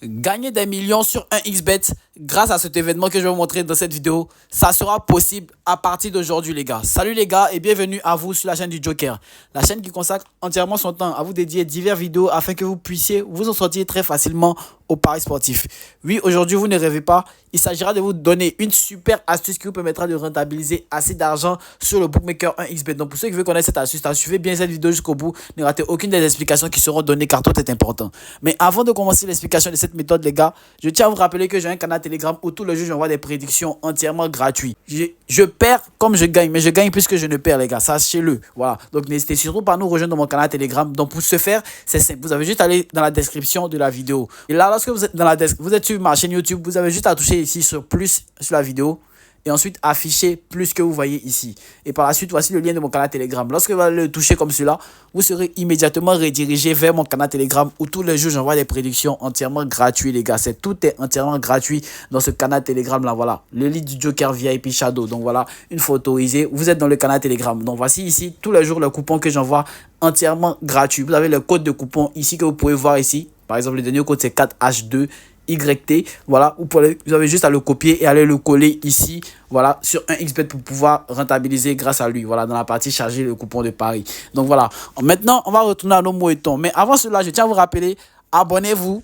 Gagner des millions sur un XBet grâce à cet événement que je vais vous montrer dans cette vidéo, ça sera possible à partir d'aujourd'hui les gars. Salut les gars et bienvenue à vous sur la chaîne du Joker. La chaîne qui consacre entièrement son temps à vous dédier diverses vidéos afin que vous puissiez vous en sortir très facilement au paris sportif. Oui, aujourd'hui vous ne rêvez pas, il s'agira de vous donner une super astuce qui vous permettra de rentabiliser assez d'argent sur le bookmaker 1xBet. Donc pour ceux qui veulent connaître cette astuce, suivez bien cette vidéo jusqu'au bout, ne ratez aucune des explications qui seront données car tout est important. Mais avant de commencer l'explication de cette méthode les gars, je tiens à vous rappeler que j'ai un canal Telegram où tous les jours j'envoie des prédictions entièrement gratuites. Je perds comme je gagne, mais je gagne plus que je ne perds les gars, sachez-le. Voilà, donc n'hésitez surtout pas à nous rejoindre dans mon canal Telegram. Donc pour ce faire, c'est simple, vous avez juste à aller dans la description de la vidéo. Et là, lorsque vous êtes dans la description, vous êtes sur ma chaîne YouTube, vous avez juste à toucher ici sur plus sur la vidéo. Et ensuite afficher plus que vous voyez ici. Et par la suite, voici le lien de mon canal Telegram. Lorsque vous allez le toucher comme cela, vous serez immédiatement redirigé vers mon canal Telegram où tous les jours j'envoie des prédictions entièrement gratuites les gars. Tout est entièrement gratuit dans ce canal Telegram là. Voilà, le lit du Joker VIP Shadow. Donc voilà, une photo autorisée. Vous êtes dans le canal Telegram. Donc voici ici tous les jours le coupon que j'envoie entièrement gratuit. Vous avez le code de coupon ici que vous pouvez voir ici. Par exemple, le dernier code c'est 4H2. YT, voilà, vous avez juste à le copier et aller le coller ici, voilà, sur un XBet pour pouvoir rentabiliser grâce à lui, voilà, dans la partie charger le coupon de Paris. Donc voilà, maintenant on va retourner à nos mots-et-tons, mais avant cela, je tiens à vous rappeler, abonnez-vous,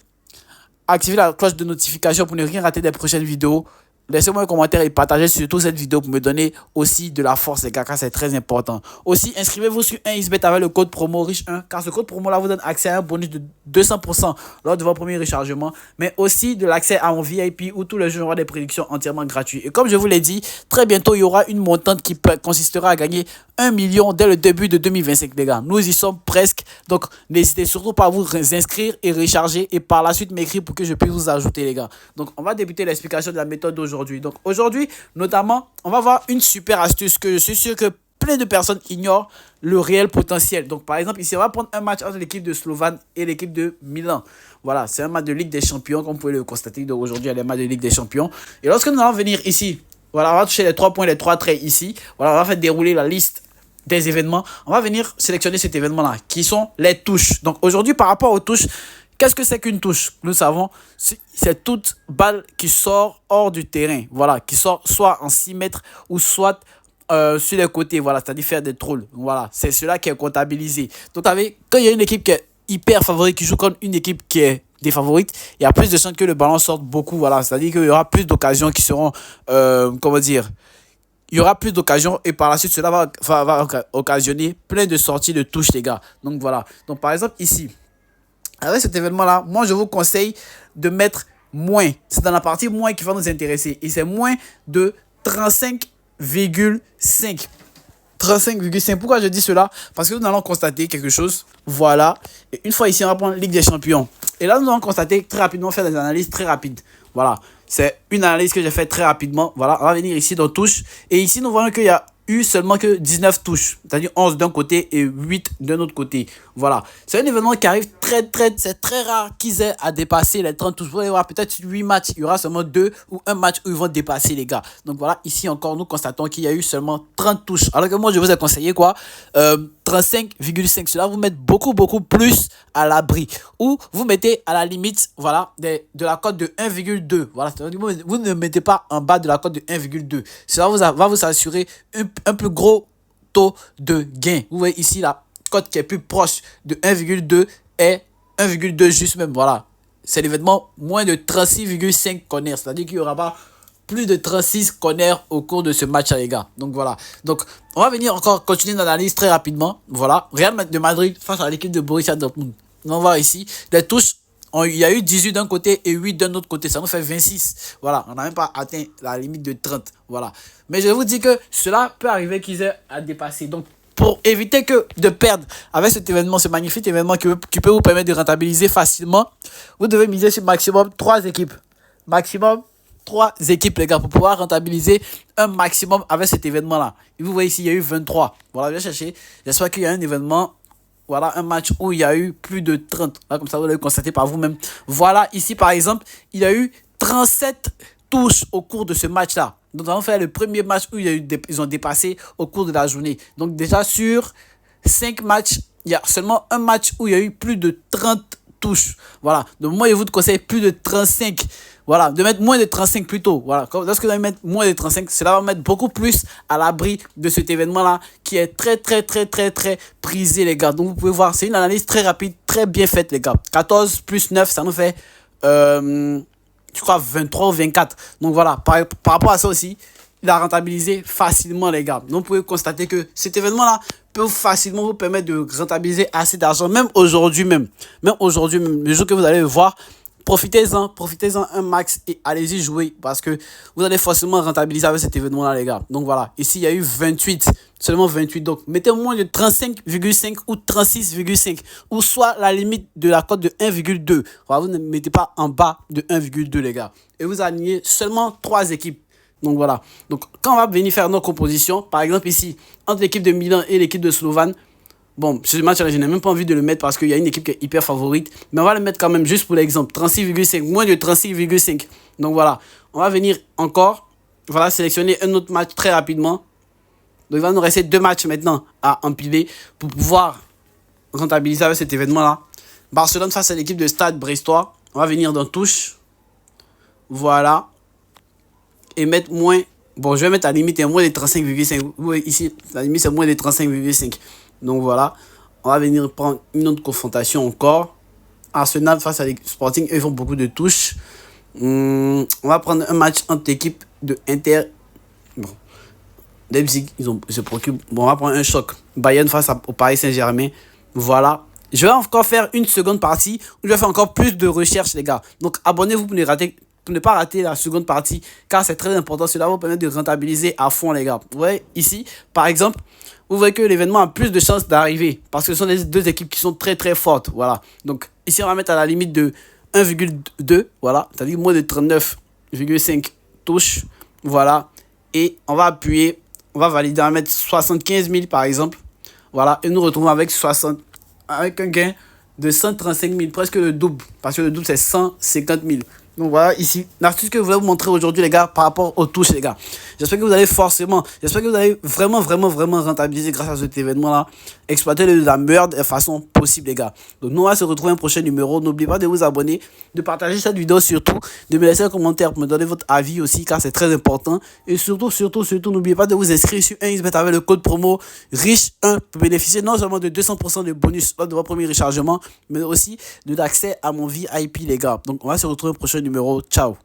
activez la cloche de notification pour ne rien rater des prochaines vidéos. Laissez-moi un commentaire et partagez surtout cette vidéo pour me donner aussi de la force les gars, car c'est très important. Aussi, inscrivez-vous sur 1xBet avec le code promo riche1, car ce code promo là vous donne accès à un bonus de 200% lors de votre premier rechargement, mais aussi de l'accès à mon VIP où tous les jours aura des prédictions entièrement gratuites. Et comme je vous l'ai dit, très bientôt il y aura une montante qui consistera à gagner 1 million dès le début de 2025 les gars. Nous y sommes presque, donc n'hésitez surtout pas à vous inscrire et recharger et par la suite m'écrire pour que je puisse vous ajouter les gars. Donc on va débuter l'explication de la méthode d'aujourd'hui. Donc aujourd'hui, notamment, on va voir une super astuce que je suis sûr que plein de personnes ignorent le réel potentiel. Donc par exemple, ici, on va prendre un match entre l'équipe de Slovan et l'équipe de Milan. Voilà, c'est un match de Ligue des Champions, comme vous pouvez le constater. Donc aujourd'hui, il y a des matchs de Ligue des Champions. Et lorsque nous allons venir ici, voilà, on va toucher les 3 points, les 3 traits ici. Voilà, on va faire dérouler la liste des événements. On va venir sélectionner cet événement-là, qui sont les touches. Donc aujourd'hui, par rapport aux touches, qu'est-ce que c'est qu'une touche? Nous savons, c'est toute balle qui sort hors du terrain. Voilà, qui sort soit en 6 mètres ou soit sur les côtés. Voilà, c'est-à-dire faire des trolls. Voilà, c'est cela qui est comptabilisé. Donc, quand il y a une équipe qui est hyper favorite, qui joue contre une équipe qui est défavorite, il y a plus de chances que le ballon sorte beaucoup. Voilà, c'est-à-dire qu'il y aura plus d'occasions qui seront, comment dire, il y aura plus d'occasions et par la suite, cela va occasionner plein de sorties de touches, les gars. Donc, voilà. Donc, par exemple, ici, avec cet événement-là, moi, je vous conseille de mettre moins. C'est dans la partie moins qui va nous intéresser. Et c'est moins de 35,5. 35,5. Pourquoi je dis cela? Parce que nous allons constater quelque chose. Voilà. Et une fois ici, on va prendre Ligue des Champions. Et là, nous allons constater très rapidement, faire des analyses très rapides. Voilà. C'est une analyse que j'ai faite très rapidement. Voilà. On va venir ici dans touche. Et ici, nous voyons qu'il y a eu seulement que 19 touches, c'est-à-dire 11 d'un côté et 8 d'un autre côté. Voilà, c'est un événement qui arrive c'est très rare qu'ils aient à dépasser les 30 touches. Vous allez voir peut-être 8 matchs, il y aura seulement 2 ou un match où ils vont dépasser les gars. Donc voilà, ici encore nous constatons qu'il y a eu seulement 30 touches. Alors que moi je vous ai conseillé quoi, 35,5. Cela vous met beaucoup plus à l'abri. Ou vous mettez à la limite, voilà, de la cote de 1,2. Voilà, vous ne mettez pas en bas de la cote de 1,2. Cela va vous assurer un plus gros taux de gain. Vous voyez ici la cote qui est plus proche de 1,2 est 1,2 juste même. Voilà, c'est l'événement moins de 36,5 corners. C'est-à-dire qu'il n'y aura pas plus de 36 corners au cours de ce match les gars. Donc voilà. Donc on va venir encore continuer l'analyse très rapidement. Voilà, Real de Madrid face à l'équipe de Borussia Dortmund. On va voir ici les touches. Il y a eu 18 d'un côté et 8 d'un autre côté. Ça nous fait 26. Voilà, on n'a même pas atteint la limite de 30. Voilà. Mais je vous dis que cela peut arriver qu'ils aient à dépasser. Donc, pour éviter de perdre avec cet événement, ce magnifique événement qui peut vous permettre de rentabiliser facilement, vous devez miser sur maximum 3 équipes. Maximum 3 équipes, les gars, pour pouvoir rentabiliser un maximum avec cet événement-là. Et vous voyez ici, il y a eu 23. Voilà, je vais chercher. J'espère qu'il y a un événement. Voilà, un match où il y a eu plus de 30. Là, comme ça, vous l'avez constaté par vous-même. Voilà, ici, par exemple, il y a eu 37 touches au cours de ce match-là. Donc, nous allons faire le premier match où ils ont dépassé au cours de la journée. Donc, déjà, sur 5 matchs, il y a seulement un match où il y a eu plus de 30 touches. Voilà. Donc, moi, je vous conseille plus de 35. Voilà. De mettre moins de 35 plutôt. Voilà. Lorsque vous allez mettre moins de 35, cela va mettre beaucoup plus à l'abri de cet événement-là qui est très, très, très, très, très prisé, les gars. Donc, vous pouvez voir, c'est une analyse très rapide, très bien faite, les gars. 14 plus 9, ça nous fait, je crois, 23 ou 24. Donc, voilà. Par rapport à ça aussi, il a rentabilisé facilement, les gars. Donc, vous pouvez constater que cet événement-là peut facilement vous permettre de rentabiliser assez d'argent, même aujourd'hui même. Même aujourd'hui même, le jour que vous allez le voir, profitez-en un max et allez-y jouer parce que vous allez forcément rentabiliser avec cet événement-là, les gars. Donc, voilà. Ici, il y a eu 28, seulement 28. Donc, mettez moins de 35,5 ou 36,5 ou soit la limite de la cote de 1,2. Voilà, vous ne mettez pas en bas de 1,2, les gars. Et vous alignez seulement 3 équipes. Donc voilà. Donc quand on va venir faire nos compositions, par exemple ici, entre l'équipe de Milan et l'équipe de Slovan, bon, ce match-là, je n'ai même pas envie de le mettre parce qu'il y a une équipe qui est hyper favorite. Mais on va le mettre quand même juste pour l'exemple. 36,5, moins de 36,5. Donc voilà. On va venir encore, voilà, sélectionner un autre match très rapidement. Donc il va nous rester 2 matchs maintenant à empiler pour pouvoir rentabiliser avec cet événement-là. Barcelone face à l'équipe de Stade Brestois. On va venir dans touche. Voilà. Et mettre moins, bon, je vais mettre à la limite moins de 35,5. Oui, ici, la limite c'est moins de 35,5. Donc voilà, on va venir prendre une autre confrontation encore. Arsenal face à les Sporting, eux, ils font beaucoup de touches. On va prendre un match entre l'équipe de Inter. Bon, Leipzig, ils se préoccupent. Bon, on va prendre un choc. Bayern face au Paris Saint-Germain. Voilà. Je vais encore faire une seconde partie où je vais faire encore plus de recherches, les gars. Donc abonnez-vous pour ne pas rater la seconde partie, car c'est très important. Cela va vous permettre de rentabiliser à fond, les gars. Vous voyez, ici, par exemple, vous voyez que l'événement a plus de chances d'arriver, parce que ce sont les 2 équipes qui sont très, très fortes. Voilà. Donc, ici, on va mettre à la limite de 1,2, voilà, c'est-à-dire moins de 39,5 touches. Voilà. Et on va appuyer, on va valider, on va mettre 75 000, par exemple. Voilà. Et nous retrouvons avec un gain de 135 000, presque le double, parce que le double, c'est 150 000. Donc voilà, ici, l'astuce que je voulais vous montrer aujourd'hui, les gars, par rapport aux touches, les gars. J'espère que vous allez vraiment rentabiliser grâce à cet événement-là. Exploiter de la meilleure façon possible, les gars. Donc, nous, on va se retrouver un prochain numéro. N'oubliez pas de vous abonner, de partager cette vidéo surtout, de me laisser un commentaire pour me donner votre avis aussi, car c'est très important. Et surtout, n'oubliez pas de vous inscrire sur 1xBet avec le code promo RICHE1 pour bénéficier non seulement de 200% de bonus lors de votre premier rechargement, mais aussi de l'accès à mon VIP, les gars. Donc, on va se retrouver au prochain numéro. Ciao.